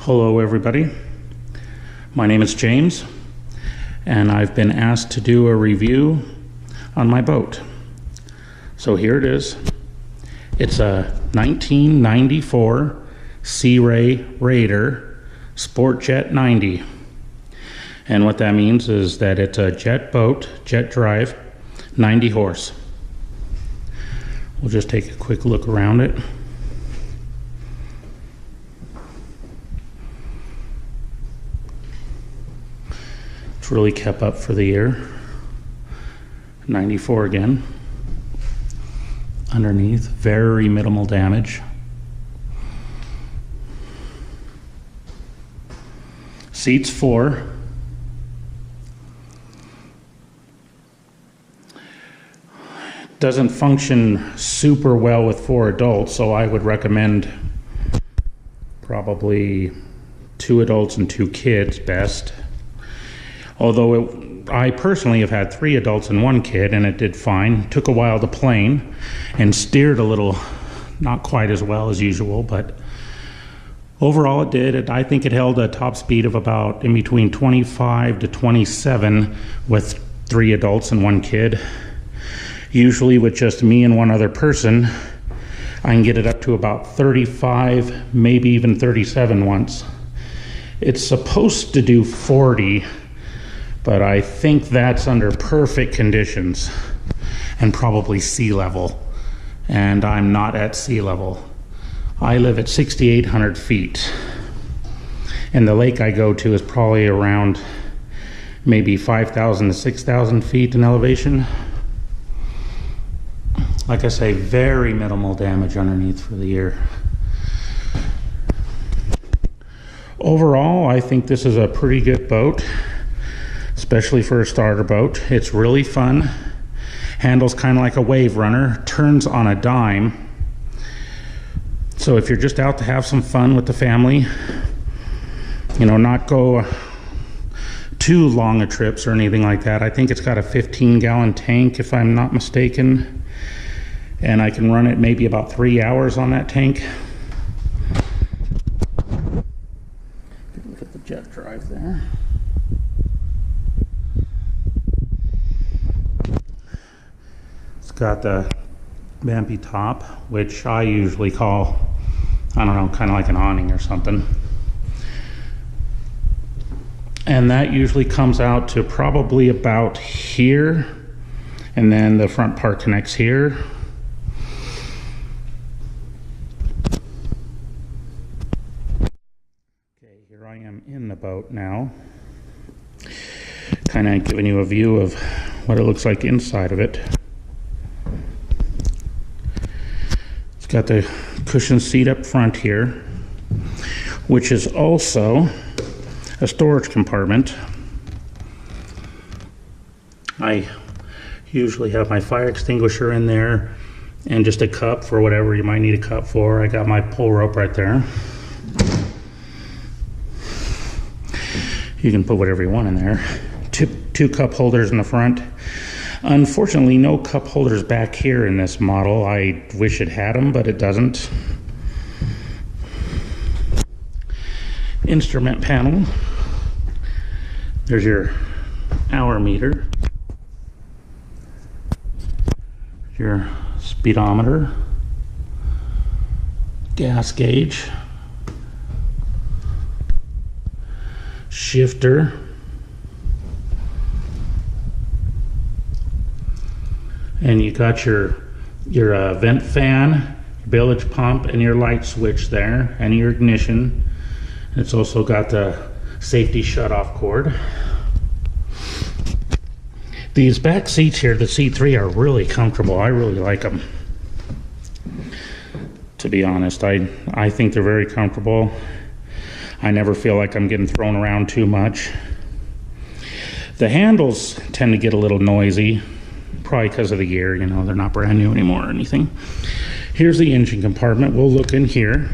Hello everybody, my name is James and I've been asked to do a review on my boat. So here it is. It's a 1994 Sea Ray Rayder Sportjet 90. And what that means is that it's a jet boat, jet drive, 90 horse. We'll just take a quick look around it. It's really kept up for the year. 94 again. Underneath, very minimal damage. Seats 4. Doesn't function super well with 4 adults, so I would recommend probably 2 adults and 2 kids best. Although I personally have had 3 adults and 1 kid and it did fine. Took a while to plane and steered a little, not quite as well as usual, but overall it did. I think it held a top speed of about in between 25 to 27 with 3 adults and 1 kid. Usually with just me and 1 other person, I can get it up to about 35, maybe even 37 once. It's supposed to do 40, but I think that's under perfect conditions and probably sea level. And I'm not at sea level. I live at 6,800 feet. And the lake I go to is probably around maybe 5,000 to 6,000 feet in elevation. Like I say, very minimal damage underneath for the year. Overall, I think this is a pretty good boat, especially for a starter boat. It's really fun. Handles kind of like a wave runner, turns on a dime. So if you're just out to have some fun with the family, you know, not go too long a trips or anything like that. I think it's got a 15-gallon tank, if I'm not mistaken. And I can run it maybe about 3 hours on that tank. Look at the jet drive there. It's got the vampy top, which I usually call, I don't know, kind of like an awning or something. And that usually comes out to probably about here, and then the front part connects here. Okay, here I am in the boat now, kind of giving you a view of what it looks like inside of it. It's got the cushion seat up front here, which is also a storage compartment. I usually have my fire extinguisher in there and just a cup for whatever you might need a cup for. I got my pull rope right there. You can put whatever you want in there. Two cup holders in the front. Unfortunately, no cup holders back here in this model. I wish it had them, but it doesn't. Instrument panel. There's your hour meter. Your speedometer. Gas gauge. Shifter. And you got your vent fan, bilge pump, and your light switch there, and your ignition. It's also got the safety shut-off cord. These back seats here, the seat 3, are really comfortable. I really like them. To be honest, I think they're very comfortable. I never feel like I'm getting thrown around too much. The handles tend to get a little noisy, probably because of the year, you know, they're not brand new anymore or anything. Here's the engine compartment. We'll look in here.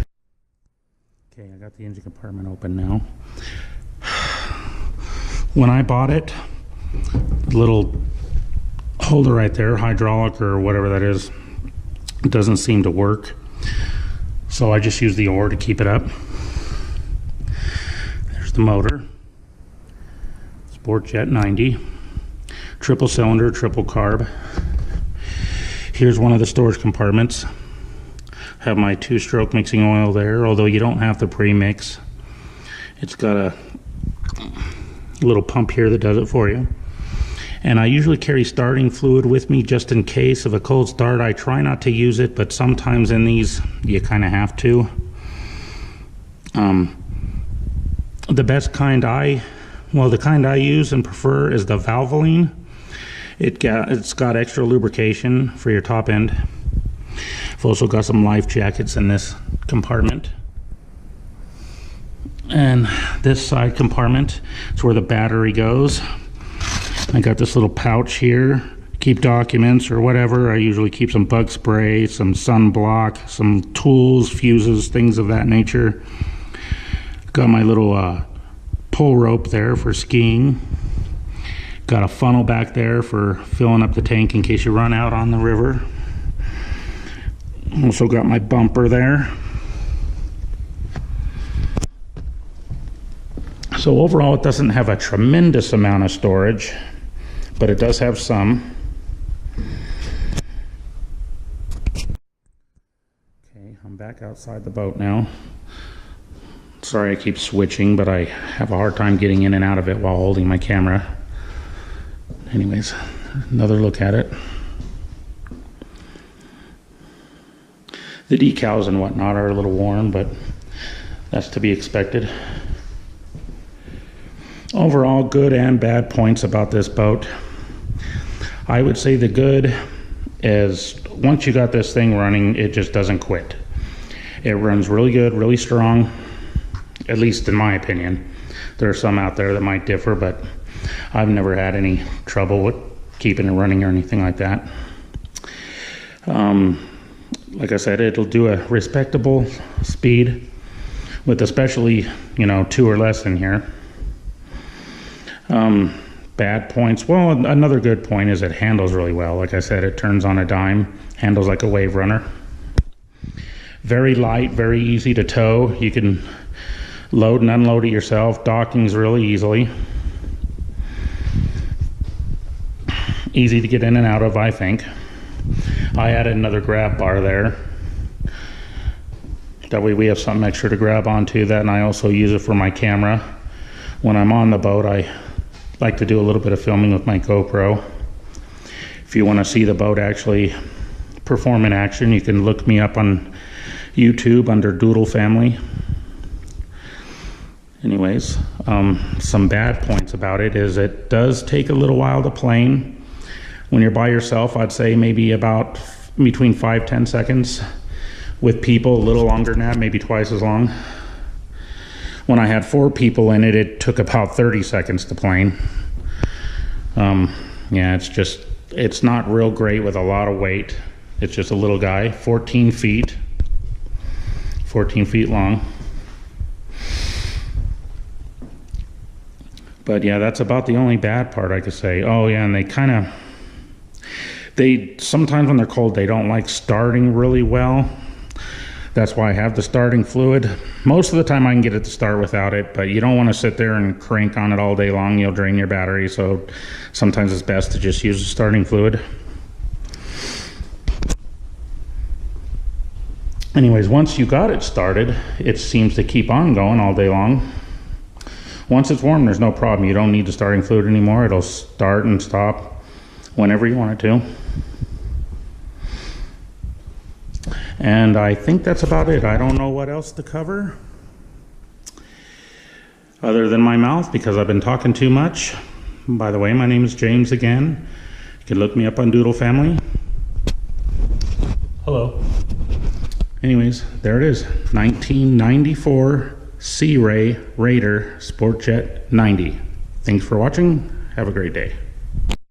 Okay, I got the engine compartment open now. When I bought it, the little holder right there, hydraulic or whatever that is, it doesn't seem to work. So I just use the oar to keep it up. the motor. Sportjet 90. Triple cylinder, triple carb. Here's one of the storage compartments. Have my 2-stroke mixing oil there, although you don't have to pre-mix. It's got a little pump here that does it for you. And I usually carry starting fluid with me just in case of a cold start. I try not to use it, but sometimes in these you kind of have to. The best kind the kind I use and prefer is the Valvoline. It's got extra lubrication for your top end. I've also got some life jackets in this compartment. And this side compartment is where the battery goes. I got this little pouch here, keep documents or whatever. I usually keep some bug spray, some sunblock, some tools, fuses, things of that nature. Got my little pull rope there for skiing. Got a funnel back there for filling up the tank in case you run out on the river. Also got my bumper there. So overall it doesn't have a tremendous amount of storage, but it does have some. Okay, I'm back outside the boat now. Sorry I keep switching, but I have a hard time getting in and out of it while holding my camera. Anyways, another look at it. The decals and whatnot are a little worn, but that's to be expected. Overall, good and bad points about this boat. I would say the good is once you got this thing running, it just doesn't quit. It runs really good, really strong, at least in my opinion. There are some out there that might differ, but I've never had any trouble with keeping it running or anything like that. Like I said, it'll do a respectable speed with especially, 2 or less in here. Bad points, well, another good point is it handles really well. Like I said, it turns on a dime, handles like a wave runner. Very light, very easy to tow. You can load and unload it yourself. Docking's really easily. Easy to get in and out of, I think. I added another grab bar there. That way we have something extra to grab onto that, and I also use it for my camera. When I'm on the boat, I like to do a little bit of filming with my GoPro. If you want to see the boat actually perform in action, you can look me up on YouTube under Doodle Family. Anyways, some bad points about it is it does take a little while to plane. When you're by yourself, I'd say maybe about between 5-10 seconds. With people, a little longer than that, maybe twice as long. When I had 4 people in it, it took about 30 seconds to plane. Yeah, it's not real great with a lot of weight. It's just a little guy, 14 feet long. But yeah, that's about the only bad part I could say. Oh yeah, and they sometimes when they're cold, they don't like starting really well. That's why I have the starting fluid. Most of the time I can get it to start without it, but you don't want to sit there and crank on it all day long. You'll drain your battery, so sometimes it's best to just use the starting fluid. Anyways, once you got it started, it seems to keep on going all day long. Once it's warm, there's no problem. You don't need the starting fluid anymore. It'll start and stop whenever you want it to. And I think that's about it. I don't know what else to cover other than my mouth because I've been talking too much. By the way, my name is James again. You can look me up on Doodle Family. Hello. Anyways, there it is. 1994 Sea Ray Rayder Sportjet 90. Thanks for watching. Have a great day.